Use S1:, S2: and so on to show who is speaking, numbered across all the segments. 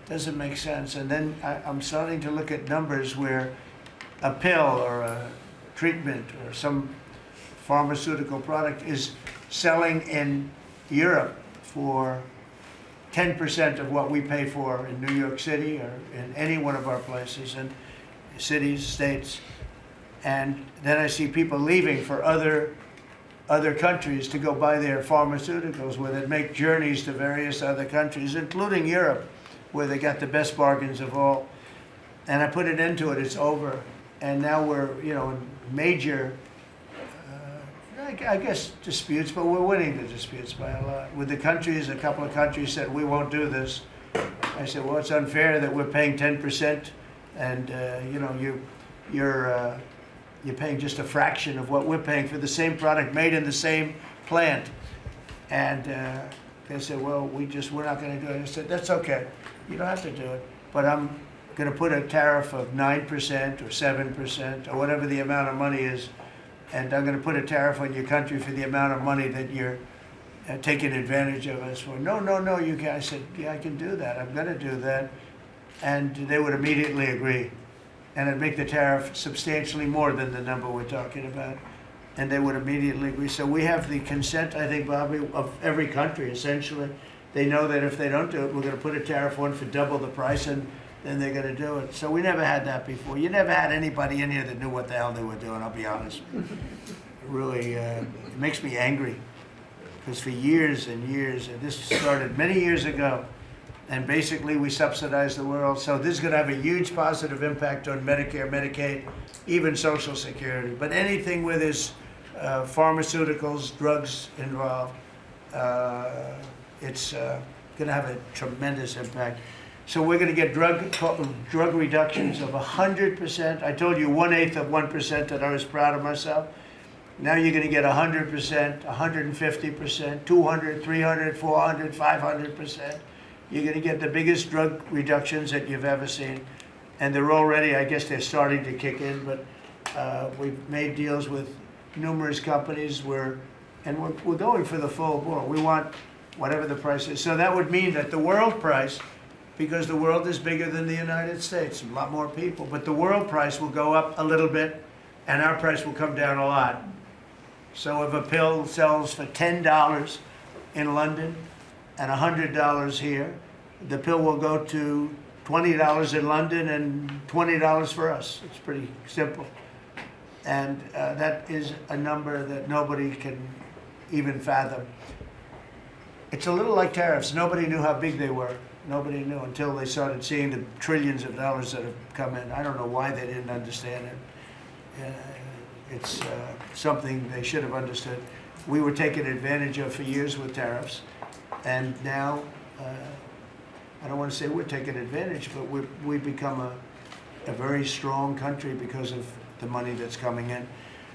S1: doesn't make sense. And then I'm starting to look at numbers where a pill or a treatment or some pharmaceutical product is selling in Europe for 10% of what we pay for in New York City or in any one of our places and cities, states. And then I see people leaving for other countries to go buy their pharmaceuticals, where they make journeys to various other countries, including Europe, where they got the best bargains of all. And I put an end to it. It's over. And now we're, you know, in major, I guess, disputes, but we're winning the disputes by a lot. With the countries, a couple of countries said, we won't do this. I said, well, it's unfair that we're paying 10%, and you know, you're paying just a fraction of what we're paying for the same product made in the same plant. And they said, well, we're not going to do it. I said, that's okay. You don't have to do it. But I'm going to put a tariff of 9% or 7% or whatever the amount of money is. And I'm going to put a tariff on your country for the amount of money that you're taking advantage of us for. No, you can't. I said, yeah, I can do that. I'm going to do that. And they would immediately agree. And it'd make the tariff substantially more than the number we're talking about. And they would immediately agree. So we have the consent, I think, Bobby, of every country, essentially. They know that if they don't do it, we're going to put a tariff on for double the price, and then they're going to do it. So we never had that before. You never had anybody in here that knew what the hell they were doing, I'll be honest. It really it makes me angry. Because for years and years, and this started many years ago, and basically we subsidize the world. So this is going to have a huge positive impact on Medicare, Medicaid, even Social Security. But anything where there's pharmaceuticals, drugs involved, it's going to have a tremendous impact. So we're going to get drug reductions of 100%. I told you 1/8 of 1% that I was proud of myself. Now you're going to get 100%, 150%, 200, 300, 400, 500%. You're going to get the biggest drug reductions that you've ever seen. And they're already, I guess they're starting to kick in, but we've made deals with numerous companies and we're going for the full board. We want whatever the price is. So that would mean that the world price, because the world is bigger than the United States, a lot more people, but the world price will go up a little bit and our price will come down a lot. So if a pill sells for $10 in London and $100 here, the pill will go to $20 in London and $20 for us. It's pretty simple. And that is a number that nobody can even fathom. It's a little like tariffs. Nobody knew how big they were. Nobody knew until they started seeing the trillions of dollars that have come in. I don't know why they didn't understand it. It's something they should have understood. We were taken advantage of for years with tariffs, and now, I don't want to say we're taking advantage, but we've become a very strong country because of the money that's coming in.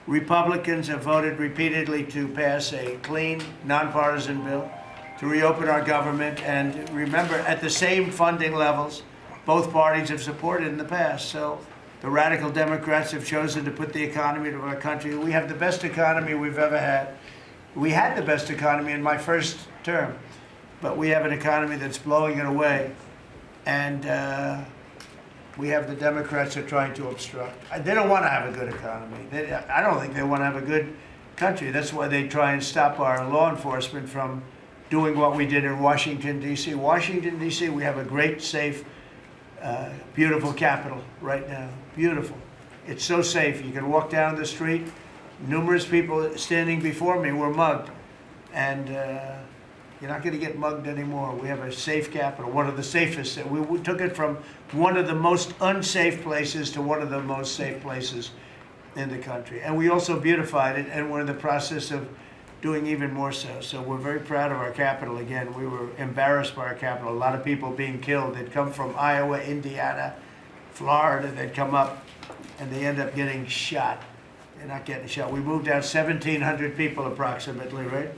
S1: Republicans have voted repeatedly to pass a clean, nonpartisan bill to reopen our government, and remember, at the same funding levels both parties have supported in the past. So the radical Democrats have chosen to put the economy of our country. We have the best economy we've ever had. We had the best economy in my first term, but we have an economy that's blowing it away, and we have the Democrats that are trying to obstruct. They don't want to have a good economy. I don't think they want to have a good country. That's why they try and stop our law enforcement from doing what we did in Washington, D.C. Washington, D.C., we have a great, safe, beautiful capital right now. Beautiful. It's so safe. You can walk down the street. Numerous people standing before me were mugged. And you're not going to get mugged anymore. We have a safe capital, one of the safest. We took it from one of the most unsafe places to one of the most safe places in the country. And we also beautified it, and we're in the process of doing even more so. So we're very proud of our capital. Again, we were embarrassed by our capital. A lot of people being killed. They'd come from Iowa, Indiana, Florida. They'd come up, and they end up getting shot. They're not getting shot. We moved out 1,700 people approximately, right?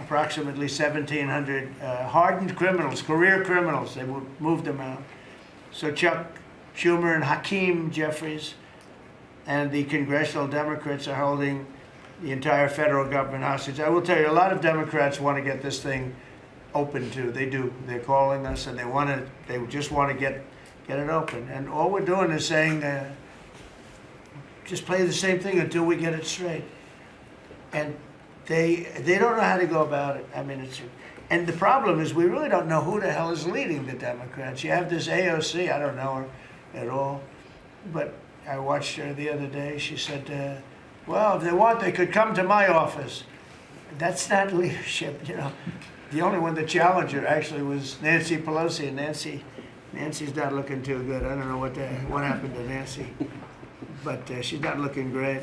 S1: Approximately 1,700 hardened criminals, career criminals. They moved them out. So Chuck Schumer and Hakeem Jeffries and the congressional Democrats are holding the entire federal government hostage. I will tell you, a lot of Democrats want to get this thing open to. They do. They're calling us, and they just want to get it open. And all we're doing is saying, just play the same thing until we get it straight. And they don't know how to go about it. I mean, and the problem is we really don't know who the hell is leading the Democrats. You have this AOC, I don't know her at all, but I watched her the other day. She said, well, if they want, they could come to my office. That's not leadership, you know. The only one that challenged her actually was Nancy Pelosi, and Nancy's not looking too good. I don't know what happened to Nancy, but she's not looking great.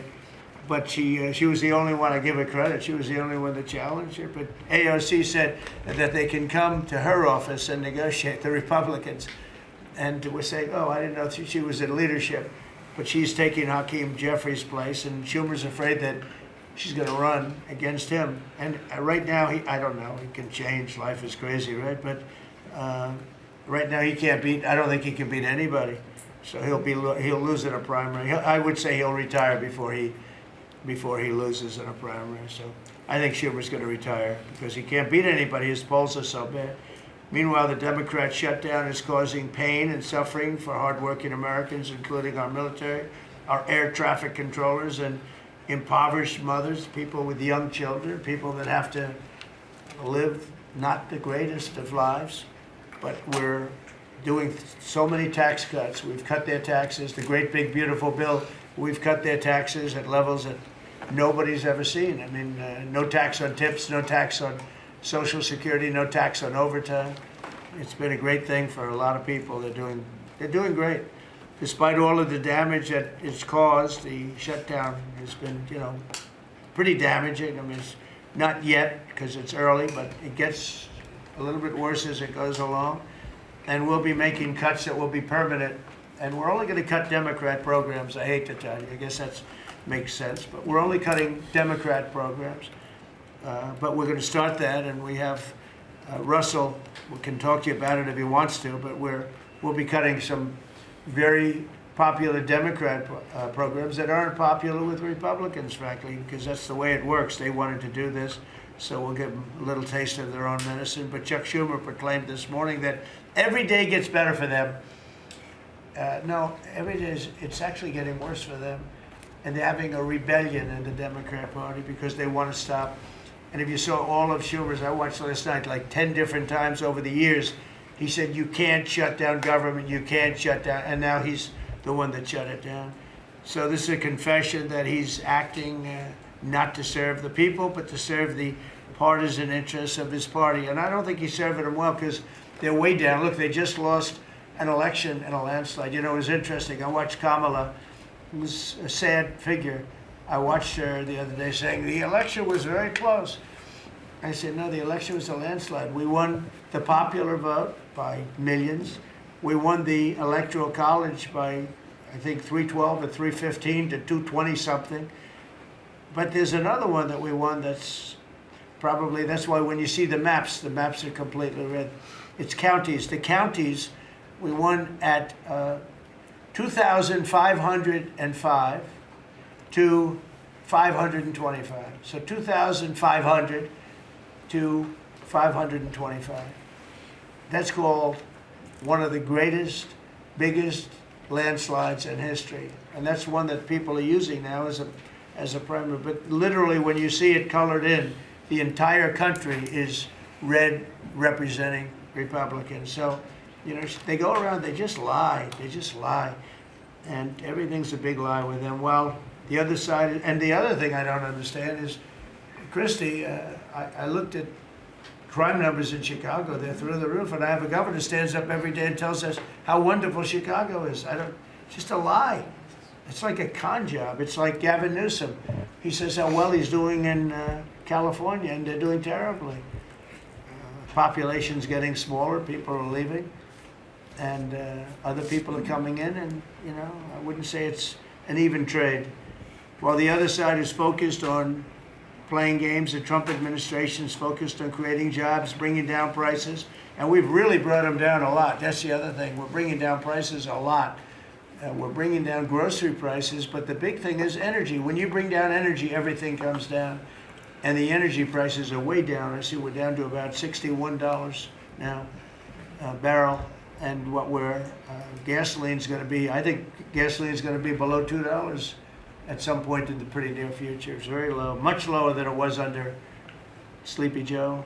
S1: But she was the only one, I give her credit, she was the only one that challenged her. But AOC said that they can come to her office and negotiate, the Republicans. And we're saying, oh, I didn't know she was in leadership. But she's taking Hakeem Jeffries' place, and Schumer's afraid that she's going to run against him. And right now, I don't know, he can change, life is crazy, right? But right now he can't beat, I don't think he can beat anybody. So he'll lose in a primary. I would say he'll retire before he loses in a primary. So I think Schumer's going to retire because he can't beat anybody. His polls are so bad. Meanwhile, the Democrat shutdown is causing pain and suffering for hardworking Americans, including our military, our air traffic controllers, and impoverished mothers, people with young children, people that have to live not the greatest of lives. But we're doing so many tax cuts. We've cut their taxes. The great big beautiful bill, we've cut their taxes at levels that nobody's ever seen. I mean, no tax on tips, no tax on Social Security, no tax on overtime. It's been a great thing for a lot of people. They're doing great. Despite all of the damage that it's caused, the shutdown has been, you know, pretty damaging. I mean, it's not yet because it's early, but it gets a little bit worse as it goes along. And we'll be making cuts that will be permanent. And we're only going to cut Democrat programs. I hate to tell you. I guess that makes sense. But we're only cutting Democrat programs. But we're going to start that. And we have Russell, we can talk to you about it if he wants to. But we'll be cutting some very popular Democrat programs that aren't popular with Republicans, frankly, because that's the way it works. They wanted to do this. So we'll give them a little taste of their own medicine. But Chuck Schumer proclaimed this morning that every day gets better for them. No, every day it's actually getting worse for them. And they're having a rebellion in the Democrat Party because they want to stop. And if you saw all of Schumer's, I watched last night like 10 different times over the years, he said, you can't shut down government, you can't shut down. And now he's the one that shut it down. So this is a confession that he's acting not to serve the people, but to serve the partisan interests of his party. And I don't think he's serving them well because they're way down. Look, they just lost an election in a landslide. You know, it was interesting. I watched Kamala. It was a sad figure. I watched her the other day saying the election was very close. I said, no, the election was a landslide. We won the popular vote by millions. We won the Electoral College by, I think, 312 or 315 to 220 something. But there's another one that we won that's probably, that's why when you see the maps are completely red. It's counties. The counties, we won at 2,505 to 525. So 2,500 to 525. That's called one of the greatest, biggest landslides in history. And that's one that people are using now as a primary. But literally, when you see it colored in, the entire country is red representing Republicans. So, you know, they go around, they just lie. They just lie. And everything's a big lie with them. Well, the other side, and the other thing I don't understand is, Christie, I looked at crime numbers in Chicago. They're through the roof. And I have a governor who stands up every day and tells us how wonderful Chicago is. It's just a lie. It's like a con job. It's like Gavin Newsom. He says how well he's doing in California, and they're doing terribly. Population's getting smaller. People are leaving. And other people are coming in. And, you know, I wouldn't say it's an even trade. While the other side is focused on playing games, the Trump administration is focused on creating jobs, bringing down prices. And we've really brought them down a lot. That's the other thing. We're bringing down prices a lot. We're bringing down grocery prices, but the big thing is energy. When you bring down energy, everything comes down. and the energy prices are way down. I see we're down to about $61 now a barrel, and what gasoline's going to be, I think gasoline's going to be below $2 at some point in the pretty near future. It's very low, much lower than it was under Sleepy Joe.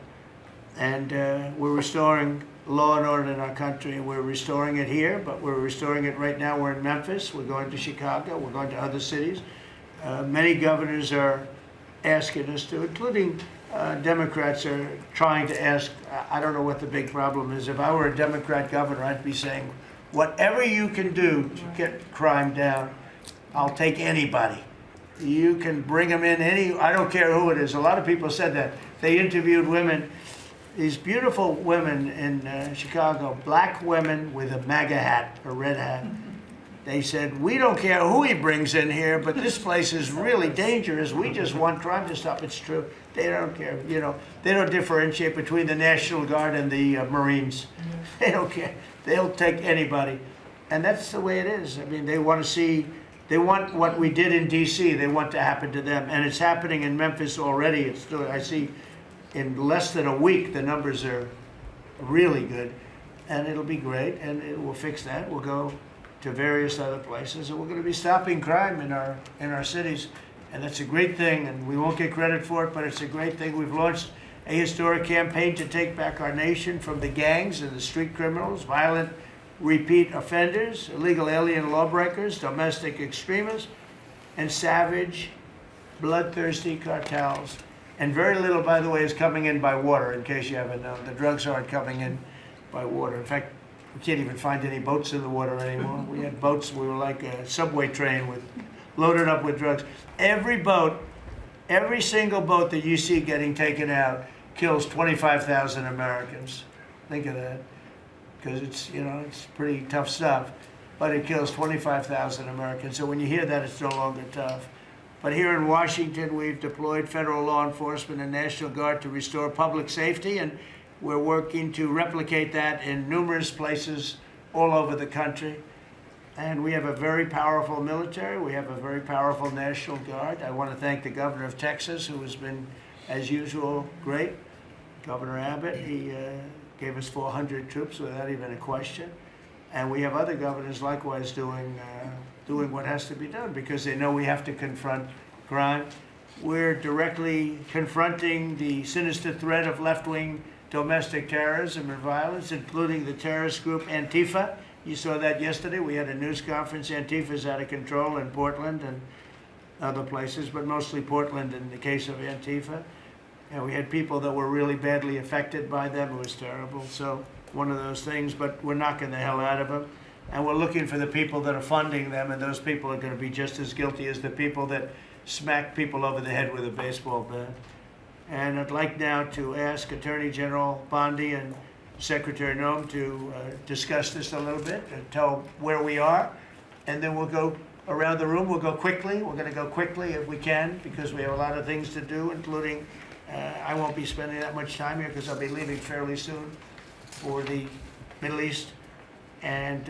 S1: And we're restoring law and order in our country. We're restoring it here, but we're restoring it right now. We're in Memphis. We're going to Chicago. We're going to other cities. Many governors are asking us to, including Democrats are trying to ask. I don't know what the big problem is. If I were a Democrat governor, I'd be saying, whatever you can do to get crime down, I'll take anybody. You can bring them in I don't care who it is. A lot of people said that. They interviewed women, these beautiful women in Chicago, black women with a MAGA hat, a red hat. They said, we don't care who he brings in here, but this place is really dangerous. We just want crime to stop. It's true. They don't care. You know, they don't differentiate between the National Guard and the Marines. They don't care. They'll take anybody. And that's the way it is. I mean, they want to see, they want what we did in D.C. They want to happen to them. And it's happening in Memphis already. It's still, I see in less than a week, the numbers are really good. And it'll be great. And we'll fix that. We'll go to various other places. And we're going to be stopping crime in our cities. And that's a great thing. And we won't get credit for it, but it's a great thing. We've launched a historic campaign to take back our nation from the gangs and the street criminals, violent repeat offenders, illegal alien lawbreakers, domestic extremists, and savage, bloodthirsty cartels. And very little, by the way, is coming in by water, in case you haven't known. The drugs aren't coming in by water. In fact, we can't even find any boats in the water anymore. We had boats, we were like a subway train loaded up with drugs. Every boat, every single boat that you see getting taken out kills 25,000 Americans. Think of that. Because it's, you know, it's pretty tough stuff, but it kills 25,000 Americans. So when you hear that, it's no longer tough. But here in Washington, we've deployed federal law enforcement and National Guard to restore public safety, and we're working to replicate that in numerous places all over the country. And we have a very powerful military. We have a very powerful National Guard. I want to thank the governor of Texas, who has been, as usual, great. Governor Abbott, he gave us 400 troops without even a question. And we have other governors likewise doing what has to be done because they know we have to confront crime. We're directly confronting the sinister threat of left-wing domestic terrorism and violence, including the terrorist group Antifa. You saw that yesterday. We had a news conference. Antifa's out of control in Portland and other places, but mostly Portland in the case of Antifa. And we had people that were really badly affected by them. It was terrible. So one of those things, but we're knocking the hell out of them. And we're looking for the people that are funding them, and those people are going to be just as guilty as the people that smack people over the head with a baseball bat. And I'd like now to ask Attorney General Bondi and Secretary Noem to discuss this a little bit and tell where we are. And then we'll go around the room. We'll go quickly. We're going to go quickly if we can because we have a lot of things to do, including I won't be spending that much time here because I'll be leaving fairly soon for the Middle East. And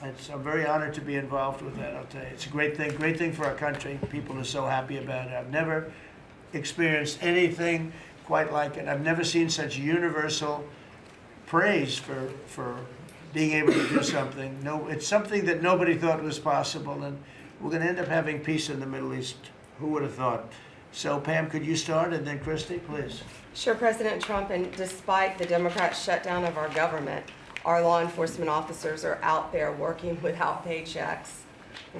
S1: I'm very honored to be involved with that, I'll tell you. It's a great thing for our country. People are so happy about it. I've never experienced anything quite like it. I've never seen such universal praise for being able to do something. No, it's something that nobody thought was possible, and we're going to end up having peace in the Middle East. Who would have thought? So, Pam, could you start, and then Christy, please.
S2: Sure, President Trump, and despite the Democrat shutdown of our government, our law enforcement officers are out there working without paychecks,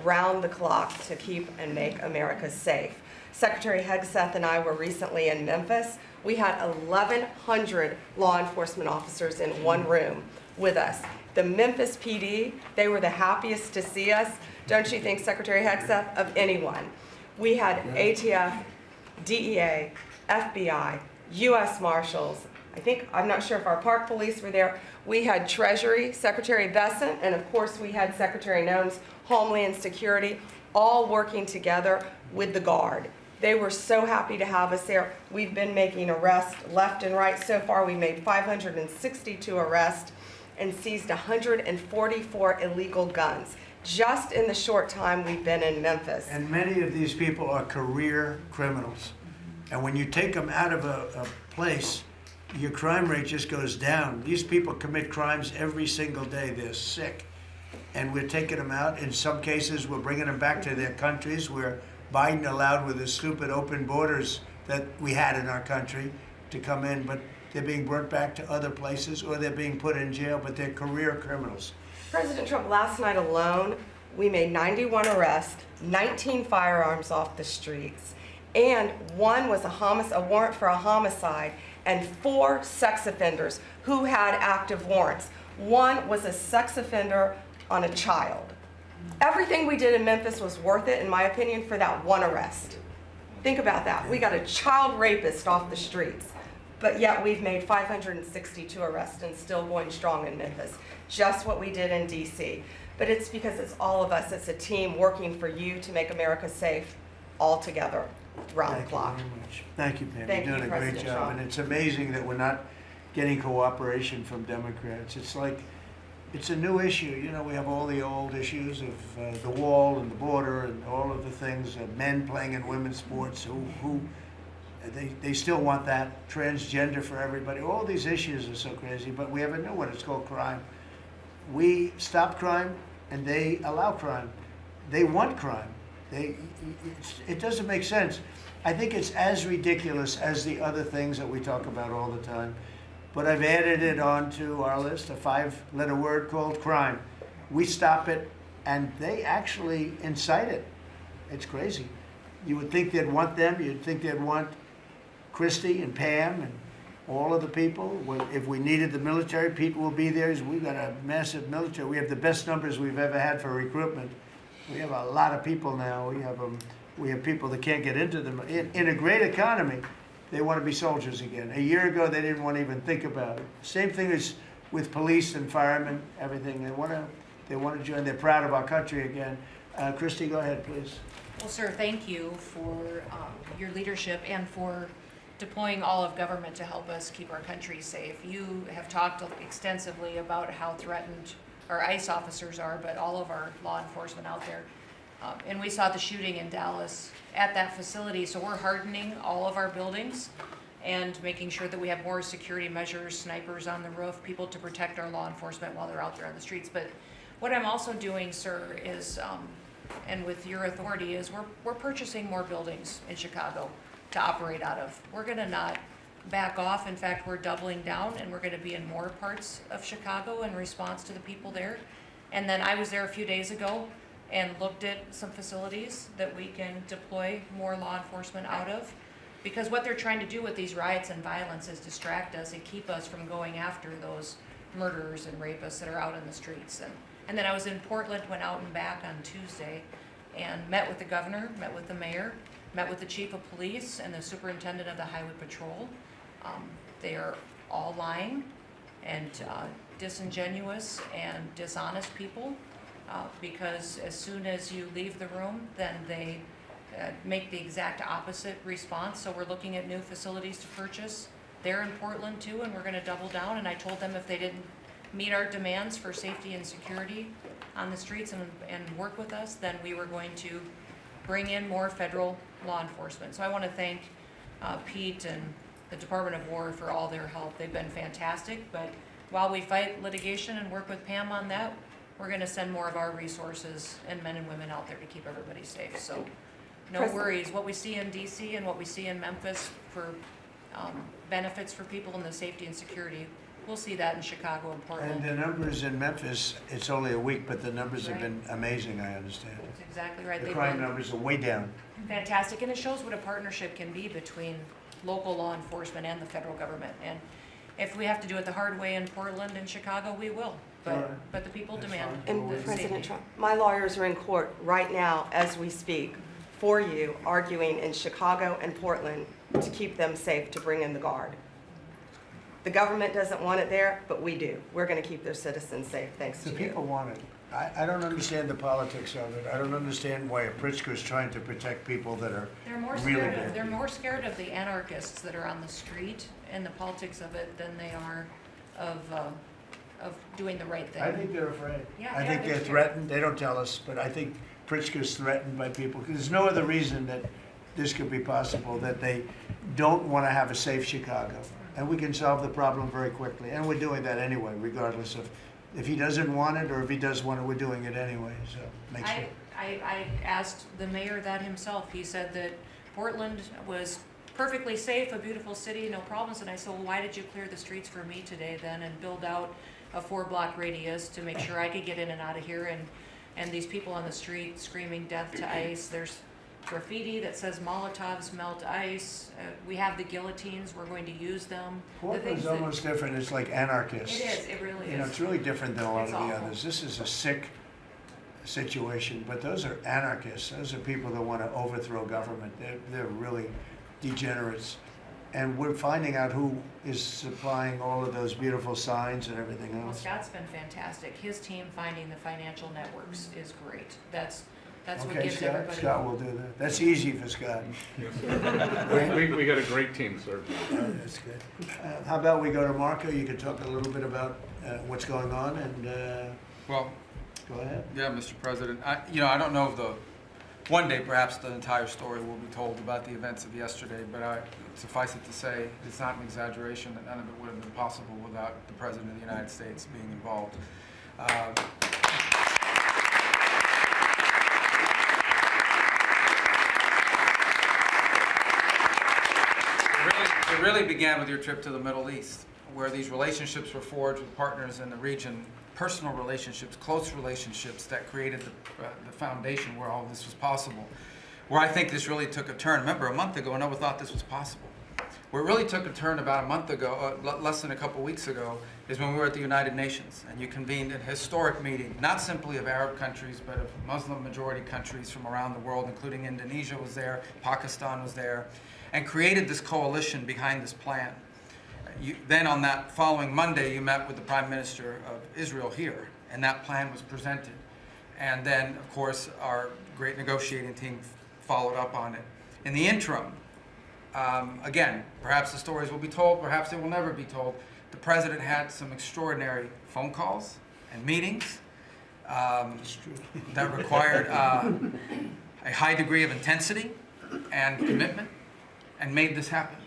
S2: round the clock to keep and make America safe. Secretary Hegseth and I were recently in Memphis. We had 1,100 law enforcement officers in one room with us. The Memphis PD, they were the happiest to see us, don't you think, Secretary Hegseth, of anyone. We had ATF, DEA, FBI, U.S. Marshals. I'm not sure if our park police were there. We had Treasury, Secretary Bessent, and of course we had Secretary Noem's Homeland Security, all working together with the Guard. They were so happy to have us there. We've been making arrests left and right. So far, we made 562 arrests and seized 144 illegal guns, just in the short time we've been in Memphis.
S1: And many of these people are career criminals. And when you take them out of a place, your crime rate just goes down. These people commit crimes every single day. They're sick. And we're taking them out. In some cases, we're bringing them back to their countries where Biden allowed with the stupid open borders that we had in our country to come in. But they're being brought back to other places or they're being put in jail, but they're career criminals.
S2: President Trump, last night alone, we made 91 arrests, 19 firearms off the streets, and one was a warrant for a homicide, and 4 sex offenders who had active warrants. One was a sex offender on a child. Everything we did in Memphis was worth it, in my opinion, for that one arrest. Think about that. We got a child rapist off the streets, but yet we've made 562 arrests and still going strong in Memphis. Just what we did in DC. But it's because it's all of us. It's a team working for you to make America safe all together, round the clock.
S1: Thank you very much. Thank you, Pam.
S2: Thank
S1: You're
S2: you,
S1: doing a great
S2: President
S1: job.
S2: Trump.
S1: And it's amazing that we're not getting cooperation from Democrats. It's like, it's a new issue. You know, we have all the old issues of the wall and the border and all of the things, men playing in women's sports they still want that, transgender for everybody. All these issues are so crazy, but we have a new one. It's called crime. We stop crime and they allow crime. They want crime. It doesn't make sense. I think it's as ridiculous as the other things that we talk about all the time. But I've added it onto our list, a 5-letter word called crime. We stop it and they actually incite it. It's crazy. You would think they'd want them. You'd think they'd want Christy and Pam and all of the people. If we needed the military, people will be there. We've got a massive military. We have the best numbers we've ever had for recruitment. We have a lot of people now. We have people that can't get into them. In a great economy, they want to be soldiers again. A year ago, they didn't want to even think about it. Same thing as with police and firemen, everything. They want to join. They're proud of our country again. Christy, go ahead, please.
S3: Well, sir, thank you for your leadership and for deploying all of government to help us keep our country safe. You have talked extensively about how threatened our ICE officers are, but all of our law enforcement out there. And we saw the shooting in Dallas at that facility, so we're hardening all of our buildings and making sure that we have more security measures, snipers on the roof, people to protect our law enforcement while they're out there on the streets. But what I'm also doing, sir, is, and with your authority, is we're purchasing more buildings in Chicago to operate out of. We're gonna not back off. In fact, we're doubling down and we're gonna be in more parts of Chicago in response to the people there. And then I was there a few days ago and looked at some facilities that we can deploy more law enforcement out of. Because what they're trying to do with these riots and violence is distract us and keep us from going after those murderers and rapists that are out in the streets. And then I was in Portland, went out and back on Tuesday and met with the governor, met with the mayor, met with the chief of police and the superintendent of the highway patrol. They are all lying and disingenuous and dishonest people because as soon as you leave the room, then they make the exact opposite response. So we're looking at new facilities to purchase. They're in Portland too, and we're gonna double down. And I told them if they didn't meet our demands for safety and security on the streets and work with us, then we were going to bring in more federal law enforcement. So I want to thank Pete and the Department of War for all their help. They've been fantastic, but while we fight litigation and work with Pam on that, we're going to send more of our resources and men and women out there to keep everybody safe. So no worries. What we see in DC and what we see in Memphis for benefits for people in the safety and security, we'll see that in Chicago and Portland.
S1: And the numbers in Memphis, it's only a week, but the numbers have been amazing, I understand.
S3: That's exactly right.
S1: The crime numbers are way down.
S3: Fantastic, and it shows what a partnership can be between local law enforcement and the federal government. And if we have to do it the hard way in Portland and Chicago, we will. But the people demand
S2: And
S3: the
S2: President
S3: safety.
S2: Trump, my lawyers are in court right now as we speak for you, arguing in Chicago and Portland to keep them safe, to bring in the guard. The government doesn't want it there, but we do. We're going to keep their citizens safe, thanks to
S1: The
S2: you.
S1: people want it. I don't understand the politics of it. I don't understand why a Pritzker is trying to protect people that are really bad.
S3: They're more scared of the anarchists that are on the street and the politics of it than they are of doing the right thing.
S1: I think they're afraid.
S3: Yeah,
S1: I think they're threatened. They don't tell us, but I think Pritzker's threatened by people. Because there's no other reason that this could be possible, that they don't want to have a safe Chicago. And we can solve the problem very quickly. And we're doing that anyway, regardless of if he doesn't want it or if he does want it, we're doing it anyway. So make sure.
S3: I asked the mayor that himself. He said that Portland was perfectly safe, a beautiful city, no problems. And I said, well, why did you clear the streets for me today then and build out a 4-block radius to make sure I could get in and out of here? And these people on the street screaming death to ICE. There's graffiti that says Molotovs melt ice. We have the guillotines. We're going to use them.
S1: Portland's almost different. It's like anarchists.
S3: It is. It really is.
S1: You know, it's really different than a lot
S3: It's
S1: of the
S3: awful.
S1: others. This is a sick situation, but those are anarchists. Those are people that want to overthrow government. They're really degenerates. And we're finding out who is supplying all of those beautiful signs and everything
S3: Well,
S1: else.
S3: Scott's been fantastic. His team finding the financial networks is great. That's what
S1: Okay,
S3: gives everybody.
S1: Scott will do that. That's easy for Scott.
S4: We got a great team, sir.
S1: That's good. How about we go to Marco? You can talk a little bit about what's going on, and
S5: Well,
S1: go ahead.
S5: yeah, Mr. President. I don't know if one day perhaps the entire story will be told about the events of yesterday, but suffice it to say, it's not an exaggeration that none of it would have been possible without the President of the United States being involved. It really began with your trip to the Middle East, where these relationships were forged with partners in the region, personal relationships, close relationships that created the foundation where all this was possible. Where I think this really took a turn. Remember, a month ago, no one thought this was possible. Where it really took a turn about a month ago, less than a couple weeks ago, is when we were at the United Nations, and you convened a historic meeting, not simply of Arab countries, but of Muslim-majority countries from around the world, including Indonesia was there, Pakistan was there, and created this coalition behind this plan. Then on that following Monday, you met with the Prime Minister of Israel here, and that plan was presented. And then, of course, our great negotiating team followed up on it. In the interim, again, perhaps the stories will be told, perhaps they will never be told. The President had some extraordinary phone calls and meetings that required a high degree of intensity and commitment, and made this happen.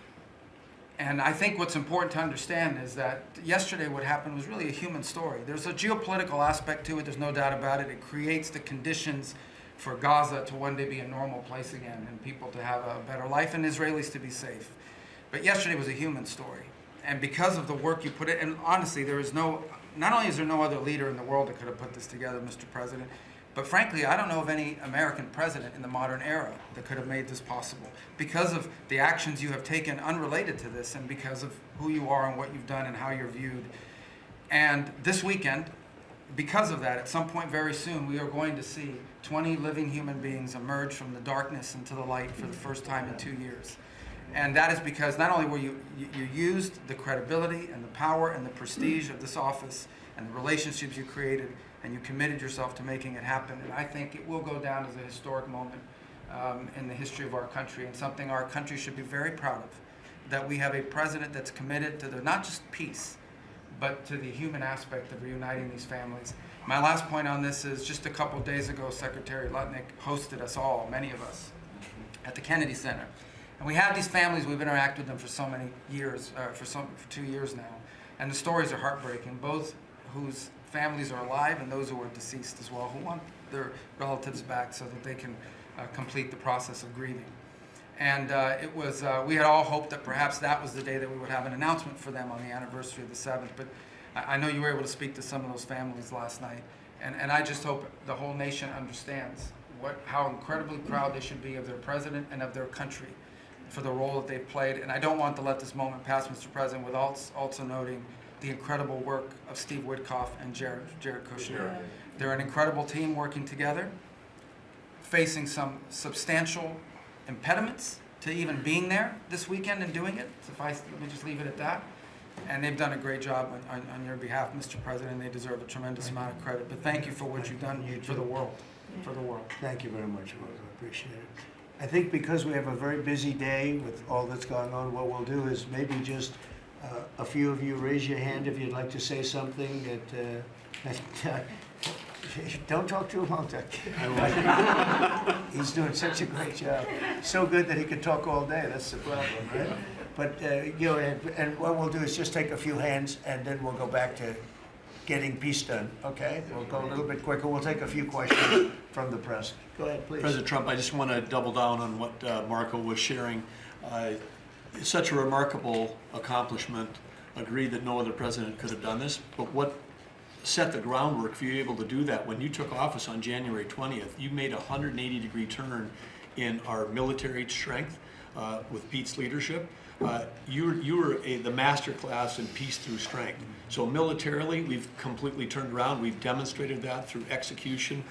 S5: And I think what's important to understand is that yesterday what happened was really a human story. There's a geopolitical aspect to it, there's no doubt about it. It creates the conditions for Gaza to one day be a normal place again, and people to have a better life, and Israelis to be safe. But yesterday was a human story. And because of the work you put in, and honestly, not only is there no other leader in the world that could have put this together, Mr. President, but frankly, I don't know of any American president in the modern era that could have made this possible. Because of the actions you have taken unrelated to this, and because of who you are and what you've done and how you're viewed. And this weekend, because of that, at some point very soon, we are going to see 20 living human beings emerge from the darkness into the light for the first time in 2 years. And that is because not only were you used the credibility and the power and the prestige of this office and the relationships you created, and you committed yourself to making it happen. And I think it will go down as a historic moment in the history of our country, and something our country should be very proud of, that we have a president that's committed to not just peace, but to the human aspect of reuniting these families. My last point on this is just a couple days ago, Secretary Lutnick hosted us all, many of us, at the Kennedy Center. And we have these families, we've interacted with them for so many years, for 2 years now. And the stories are heartbreaking, both whose families are alive and those who are deceased as well, who want their relatives back so that they can complete the process of grieving. And we had all hoped that perhaps that was the day that we would have an announcement for them on the anniversary of the 7th, but I know you were able to speak to some of those families last night, and I just hope the whole nation understands how incredibly proud they should be of their president and of their country for the role that they've played. And I don't want to let this moment pass, Mr. President, without also noting the incredible work of Steve Witkoff and Jared Kushner.
S3: Yeah.
S5: They're an incredible team working together, facing some substantial impediments to even being there this weekend and doing it. Let me just leave it at that. And they've done a great job on your behalf, Mr. President, and they deserve a tremendous amount of credit. But thank you for what you've done for the world. For the world.
S1: Thank you very much, Rose. I appreciate it. I think because we have a very busy day with all that's going on, what we'll do is maybe just a few of you raise your hand if you'd like to say something that Don't talk too long, Doug. He's doing such a great job. So good that he could talk all day. That's the problem, right? But, you know, and what we'll do is just take a few hands, and then we'll go back to getting peace done, okay? We'll go a little bit quicker. We'll take a few questions from the press. Go ahead, please.
S6: President Trump, I just want to double down on what Marco was sharing. It's such a remarkable accomplishment. Agree that no other president could have done this, but what set the groundwork for you able to do that? When you took office on January 20th, you made a 180-degree turn in our military strength with Pete's leadership. You were the master class in peace through strength. So militarily, we've completely turned around. We've demonstrated that through execution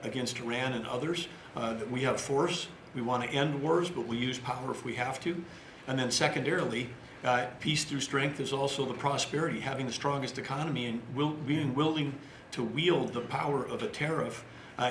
S6: against Iran and others, that we have force. We want to end wars, but we'll use power if we have to. And then secondarily, peace through strength is also the prosperity, having the strongest economy and being willing to wield the power of a tariff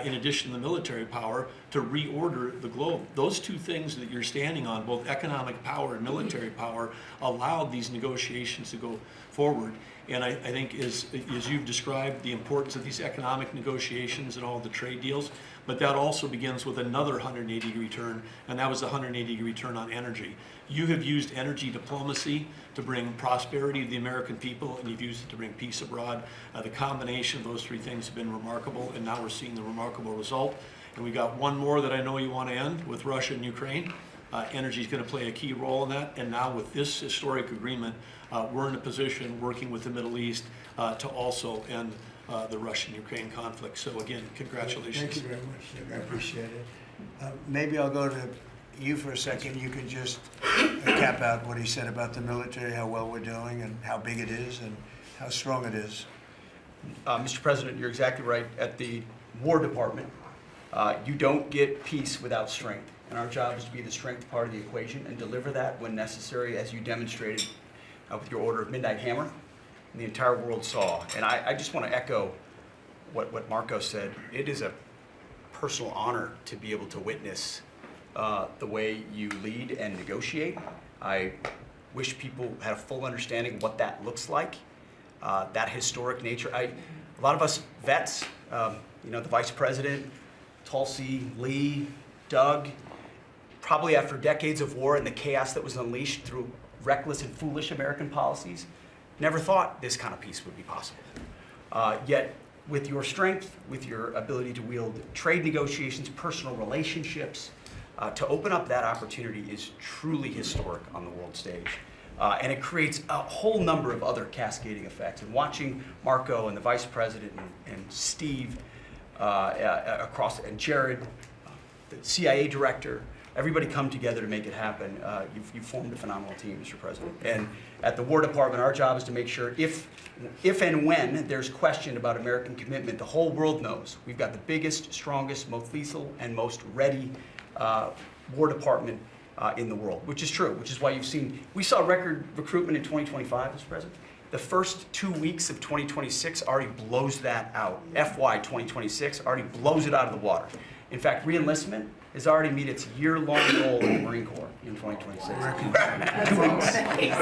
S6: in addition to the military power to reorder the globe. Those two things that you're standing on, both economic power and military power, allowed these negotiations to go forward. And I think as you've described the importance of these economic negotiations and all the trade deals, but that also begins with another 180-degree turn, and that was the 180-degree turn on energy. You have used energy diplomacy to bring prosperity to the American people, and you've used it to bring peace abroad. The combination of those three things have been remarkable, and now we're seeing the remarkable result. And we got one more that I know you want to end with Russia and Ukraine. Energy is going to play a key role in that, and now with this historic agreement, we're in a position working with the Middle East to also end the Russian-Ukraine conflict. So again, congratulations.
S1: Thank you very much, Doug. I appreciate it. Maybe I'll go to you for a second. You could just cap out what he said about the military, how well we're doing, and how big it is, and how strong it is.
S7: Mr. President, you're exactly right. At the War Department, you don't get peace without strength. And our job is to be the strength part of the equation and deliver that when necessary, as you demonstrated with your Order of Midnight Hammer, and the entire world saw. And I just want to echo what Marco said. It is a personal honor to be able to witness the way you lead and negotiate. I wish people had a full understanding of what that looks like, that historic nature. A lot of us vets, you know, the Vice President, Tulsi, Lee, Doug, probably after decades of war and the chaos that was unleashed through reckless and foolish American policies, never thought this kind of peace would be possible. Yet, with your strength, with your ability to wield trade negotiations, personal relationships, to open up that opportunity is truly historic on the world stage. And it creates a whole number of other cascading effects. And watching Marco and the Vice President and Steve and Jared, the CIA director, everybody come together to make it happen. You've formed a phenomenal team, Mr. President. And at the War Department, our job is to make sure if and when there's question about American commitment, the whole world knows we've got the biggest, strongest, most lethal, and most ready War Department in the world, which is true, which is why we saw record recruitment in 2025, Mr. President. The first 2 weeks of 2026 already blows that out. FY 2026 already blows it out of the water. In fact, re-enlistment has already met its year-long goal in the Marine Corps in 2026. 2 weeks.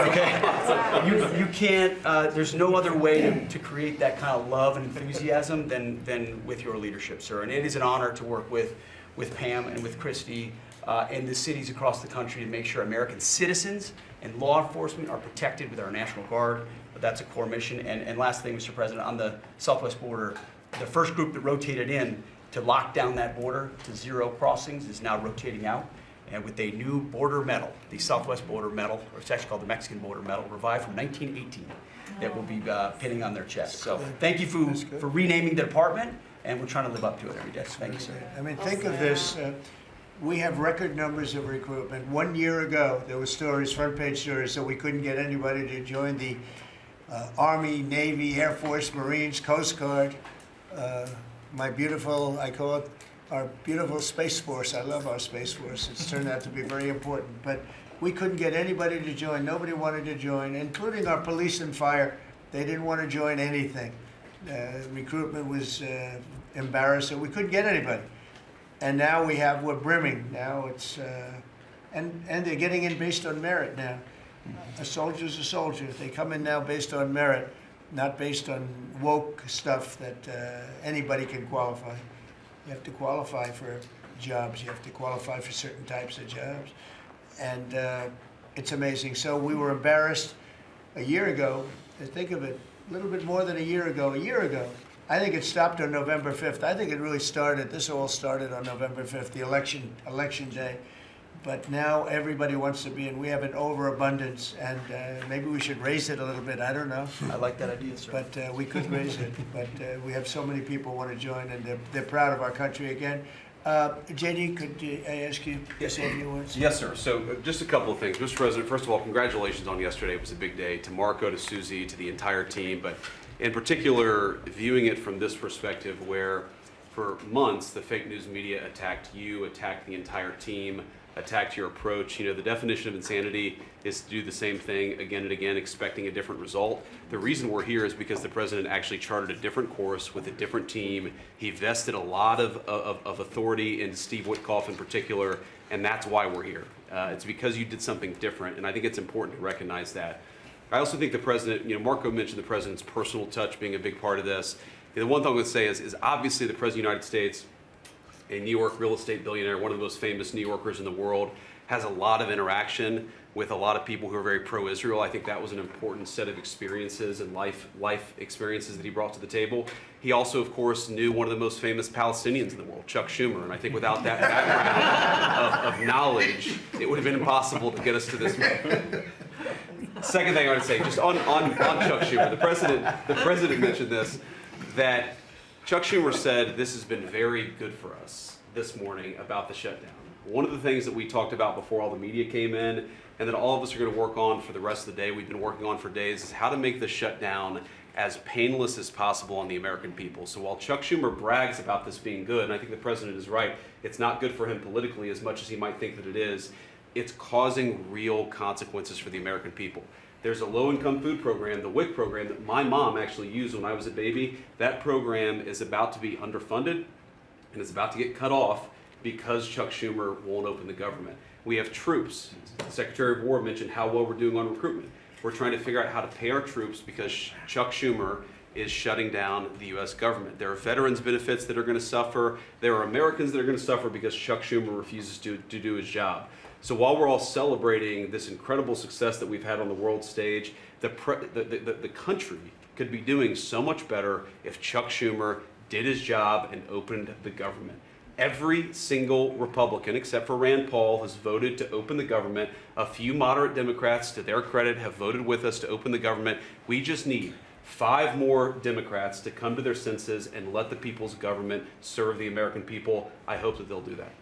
S7: Okay. You can't. There's no other way to create that kind of love and enthusiasm than with your leadership, sir. And it is an honor to work with Pam and with Christy and the cities across the country to make sure American citizens and law enforcement are protected with our National Guard. But that's a core mission. And last thing, Mr. President, on the southwest border, the first group that rotated in to lock down that border to 0 crossings is now rotating out. And with a new border medal, the Southwest Border Medal, or it's actually called the Mexican Border Medal, revived from 1918, that will be pinning on their chest. So thank you for renaming the department, and we're trying to live up to it every day. Thank you, sir.
S1: I mean, think of this. We have record numbers of recruitment. 1 year ago, there were stories, front page stories, that we couldn't get anybody to join the Army, Navy, Air Force, Marines, Coast Guard. My beautiful, I call it our beautiful Space Force. I love our Space Force. It's turned out to be very important. But we couldn't get anybody to join. Nobody wanted to join, including our police and fire. They didn't want to join anything. Recruitment was embarrassing. We couldn't get anybody. And now we're brimming. Now it's, and they're getting in based on merit now. A soldier's a soldier. They come in now based on merit. not based on woke stuff that anybody can qualify. You have to qualify for jobs. You have to qualify for certain types of jobs. And it's amazing. So we were embarrassed a year ago. Think of it, a little bit more than a year ago. I think it stopped on November 5th. I think it really started, this all started on November 5th, the election day. But now everybody wants to be, and we have an overabundance, and maybe we should raise it a little bit, I don't know.
S7: I like that idea, sir.
S1: But we could raise it, but we have so many people want to join, and they're proud of our country again. JD, could I ask you to say a few words?
S8: Yes, sir. So just a couple of things. Mr. President, first of all, congratulations on yesterday. It was a big day. To Marco, to Susie, to the entire team, but in particular, viewing it from this perspective where for months the fake news media attacked you, attacked the entire team, attacked your approach. You know, the definition of insanity is to do the same thing again and again, expecting a different result. The reason we're here is because the president actually charted a different course with a different team. He vested a lot of authority in Steve Witkoff in particular, and that's why we're here. It's because you did something different, and I think it's important to recognize that. I also think the president, you know, Marco mentioned the president's personal touch being a big part of this. The one thing I would say is obviously the president of the United States, a New York real estate billionaire, one of the most famous New Yorkers in the world, has a lot of interaction with a lot of people who are very pro-Israel. I think that was an important set of experiences and life experiences that he brought to the table. He also, of course, knew one of the most famous Palestinians in the world, Chuck Schumer, and I think without that background of knowledge, it would have been impossible to get us to this point. Second thing I want to say, just on Chuck Schumer, the president mentioned this, that Chuck Schumer said this has been very good for us this morning about the shutdown. One of the things that we talked about before all the media came in, and that all of us are going to work on for the rest of the day, we've been working on for days, is how to make the shutdown as painless as possible on the American people. So while Chuck Schumer brags about this being good, and I think the president is right, it's not good for him politically as much as he might think that it is, it's causing real consequences for the American people. There's a low-income food program, the WIC program, that my mom actually used when I was a baby. That program is about to be underfunded, and it's about to get cut off because Chuck Schumer won't open the government. We have troops. The Secretary of War mentioned how well we're doing on recruitment. We're trying to figure out how to pay our troops because Chuck Schumer is shutting down the U.S. government. There are veterans benefits that are going to suffer. There are Americans that are going to suffer because Chuck Schumer refuses to do his job. So while we're all celebrating this incredible success that we've had on the world stage, the country could be doing so much better if Chuck Schumer did his job and opened the government. Every single Republican, except for Rand Paul, has voted to open the government. A few moderate Democrats, to their credit, have voted with us to open the government. We just need 5 more Democrats to come to their senses and let the people's government serve the American people. I hope that they'll do that.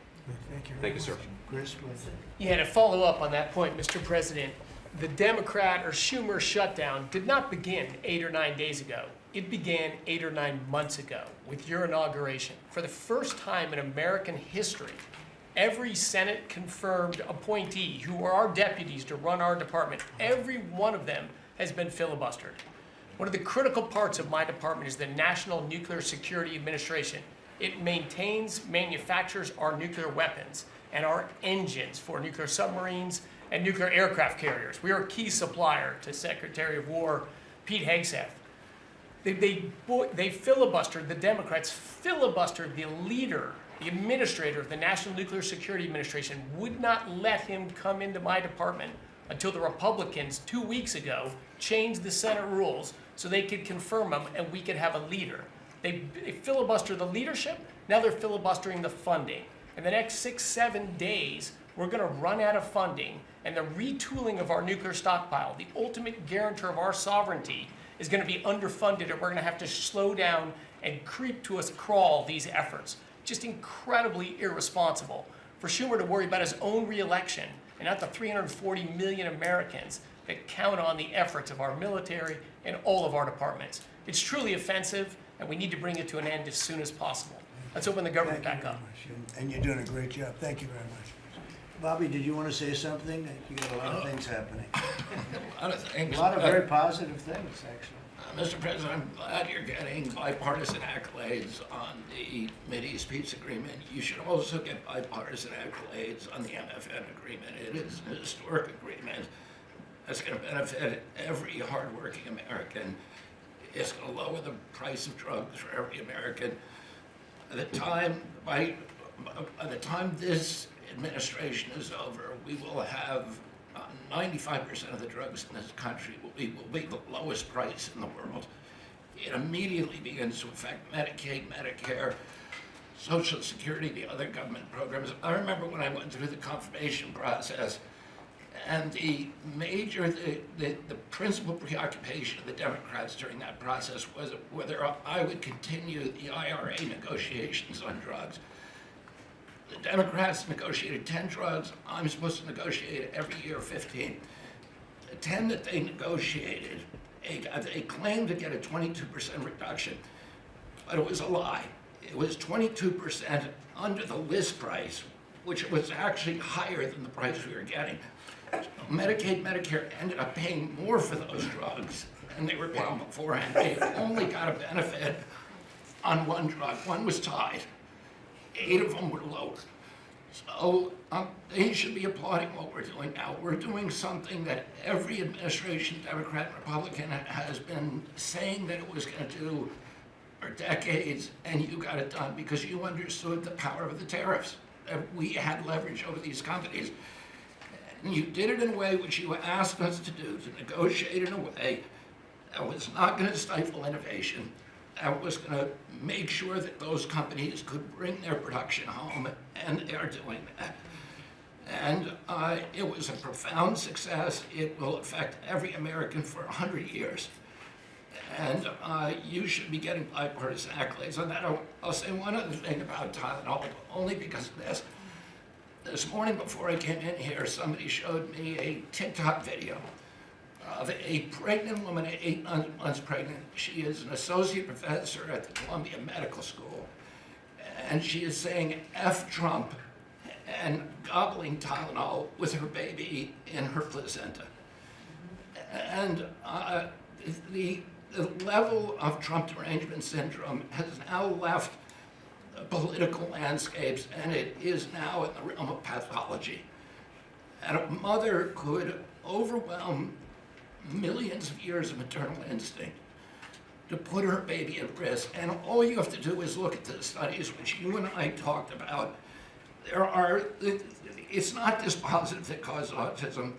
S1: Thank you,
S8: sir.
S1: Chris, please.
S9: Yeah, to follow up on that point, Mr. President, the Democrat or Schumer shutdown did not begin 8 or 9 days ago. It began 8 or 9 months ago with your inauguration. For the first time in American history, every Senate confirmed appointee who are our deputies to run our department, every one of them has been filibustered. One of the critical parts of my department is the National Nuclear Security Administration. It maintains, manufactures our nuclear weapons and our engines for nuclear submarines and nuclear aircraft carriers. We are a key supplier to Secretary of War Pete Hegseth. They filibustered, the Democrats filibustered the leader, the administrator of the National Nuclear Security Administration, would not let him come into my department until the Republicans 2 weeks ago changed the Senate rules so they could confirm him and we could have a leader. They filibustered the leadership, now they're filibustering the funding. In the next 6, 7 days, we're going to run out of funding, and the retooling of our nuclear stockpile, the ultimate guarantor of our sovereignty, is going to be underfunded, and we're going to have to slow down and creep to a crawl these efforts. Just incredibly irresponsible for Schumer to worry about his own reelection and not the 340 million Americans that count on the efforts of our military and all of our departments. It's truly offensive, and we need to bring it to an end as soon as possible. Let's open the government back up.
S1: And you're doing a great job. Thank you very much. Bobby, did you want to say something? You got a lot of things happening.
S10: A lot of things.
S1: A lot of very positive things, actually.
S10: Mr. President, I'm glad you're getting bipartisan accolades on the Mideast peace agreement. You should also get bipartisan accolades on the MFN agreement. It is an historic agreement that's going to benefit every hardworking American. It's going to lower the price of drugs for every American. By the time this administration is over, we will have 95% of the drugs in this country will be the lowest price in the world. It immediately begins to affect Medicaid, Medicare, Social Security, the other government programs. I remember when I went through the confirmation process, and the principal preoccupation of the Democrats during that process was whether I would continue the IRA negotiations on drugs. The Democrats negotiated 10 drugs. I'm supposed to negotiate every year 15. The 10 that they negotiated, they claimed to get a 22% reduction, but it was a lie. It was 22% under the list price, which was actually higher than the price we were getting. So Medicaid, Medicare ended up paying more for those drugs than they were paying beforehand. They only got a benefit on one drug. One was tied. 8 of them were lower. So they should be applauding what we're doing now. We're doing something that every administration, Democrat and Republican, has been saying that it was going to do for decades, and you got it done because you understood the power of the tariffs. We had leverage over these companies. And you did it in a way which you asked us to do, to negotiate in a way that was not going to stifle innovation, that was going to make sure that those companies could bring their production home, and they are doing that. And it was a profound success. It will affect every American for 100 years. And you should be getting bipartisan accolades on that. I'll say one other thing about Tylenol, only because of this. This morning before I came in here, somebody showed me a TikTok video of a pregnant woman, 8 months pregnant. She is an associate professor at the Columbia Medical School. And she is saying F Trump and gobbling Tylenol with her baby in her placenta. And the level of Trump derangement syndrome has now left political landscapes, and it is now in the realm of pathology. And a mother could overwhelm millions of years of maternal instinct to put her baby at risk. And all you have to do is look at the studies which you and I talked about. It's not dispositive that causes autism.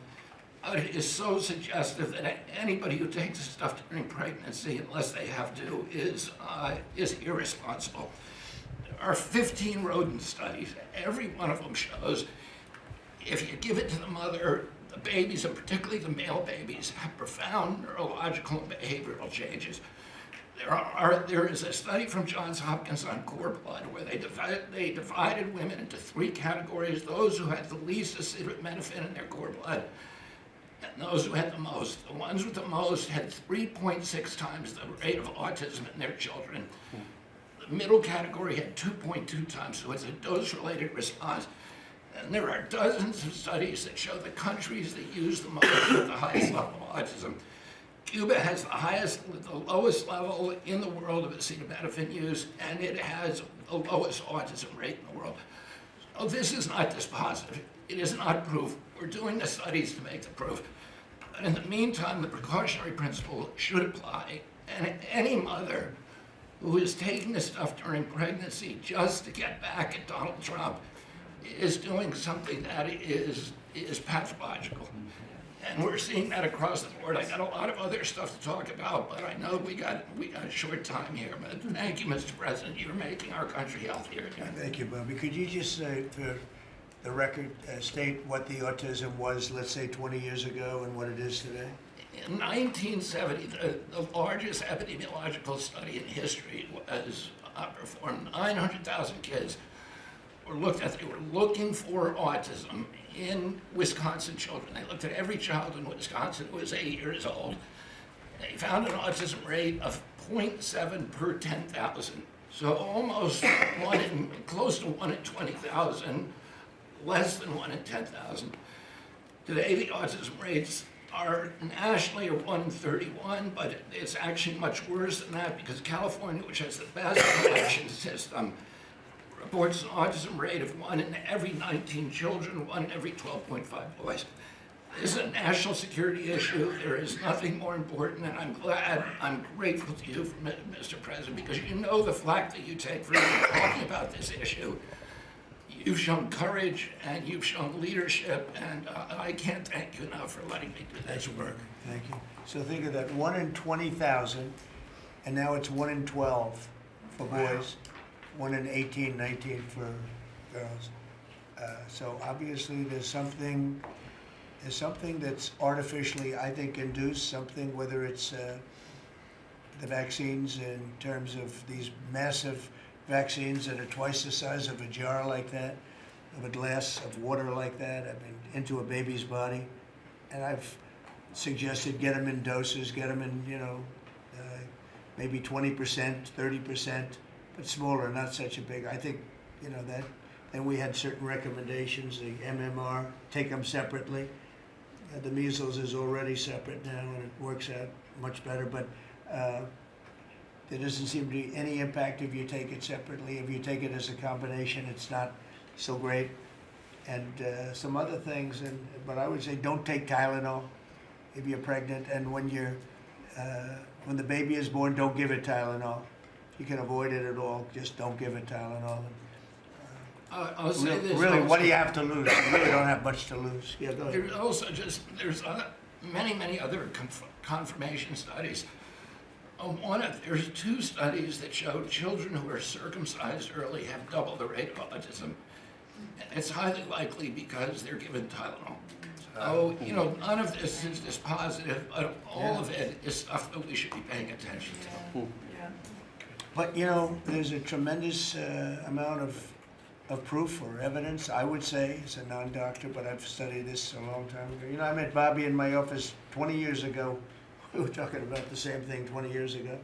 S10: It is so suggestive that anybody who takes this stuff during pregnancy, unless they have to, is irresponsible. There are 15 rodent studies. Every one of them shows if you give it to the mother, the babies, and particularly the male babies, have profound neurological and behavioral changes. There is a study from Johns Hopkins on cord blood where they divided women into 3 categories: those who had the least acetaminophen in their cord blood, and those who had the most. The ones with the most had 3.6 times the rate of autism in their children. The middle category had 2.2 times, so it's a dose-related response. And there are dozens of studies that show the countries that use the most have the highest level of autism. Cuba has the lowest level in the world of acetaminophen use, and it has the lowest autism rate in the world. So this is not dispositive. It is not proof. We're doing the studies to make the proof. But in the meantime, the precautionary principle should apply. And any mother who is taking this stuff during pregnancy just to get back at Donald Trump is doing something that is pathological. And we're seeing that across the board. I got a lot of other stuff to talk about, but I know we got a short time here. But thank you, Mr. President. You're making our country healthier again.
S1: Thank you, Bobby. Could you just say, for the record, state what the autism was, let's say, 20 years ago and what it is today?
S10: In 1970, the largest epidemiological study in history was performed. 900,000 kids were looked at. They were looking for autism in Wisconsin children. They looked at every child in Wisconsin who was 8 years old. They found an autism rate of 0.7 per 10,000. So almost close to 1 in 20,000, less than 1 in 10,000. Today, the autism rates are nationally 1 in 31, but it's actually much worse than that because California, which has the best collection system, reports an autism rate of 1 in every 19 children, 1 in every 12.5 boys. This is a national security issue. There is nothing more important, and I'm grateful to you, Mr. President, because you know the flack that you take for talking about this issue. You've shown courage and you've shown leadership, and I can't thank you enough for letting me do this work.
S1: Thank you. So think of that, 1 in 20,000, and now it's 1 in 12 for boys, 1 in 18, 19 for girls. So obviously there's something that's artificially, I think, induced, something, whether it's the vaccines in terms of these massive vaccines that are twice the size of a jar like that, of a glass of water like that, I mean, into a baby's body. And I've suggested get them in doses, get them in, you know, maybe 20%, 30%, but smaller, not such a big, I think, you know, that. Then we had certain recommendations, the MMR, take them separately. The measles is already separate now, and it works out much better, but there doesn't seem to be any impact if you take it separately. If you take it as a combination, it's not so great. And some other things, but I would say don't take Tylenol if you're pregnant, and when the baby is born, don't give it Tylenol. You can avoid it at all, just don't give it Tylenol.
S10: I'll say this.
S1: Really,
S10: also.
S1: what do you have to lose? You really don't have much to lose. Yeah, go ahead.
S10: There's also there's many other confirmation studies. There's 2 studies that show children who are circumcised early have double the rate of autism. It's highly likely because they're given Tylenol. So, you know, none of this is dispositive, but all of it is stuff that we should be paying attention to.
S1: But, you know, there's a tremendous amount of proof or evidence, I would say, as a non-doctor, but I've studied this a long time ago. You know, I met Bobby in my office 20 years ago. We were talking about the same thing 20 years ago.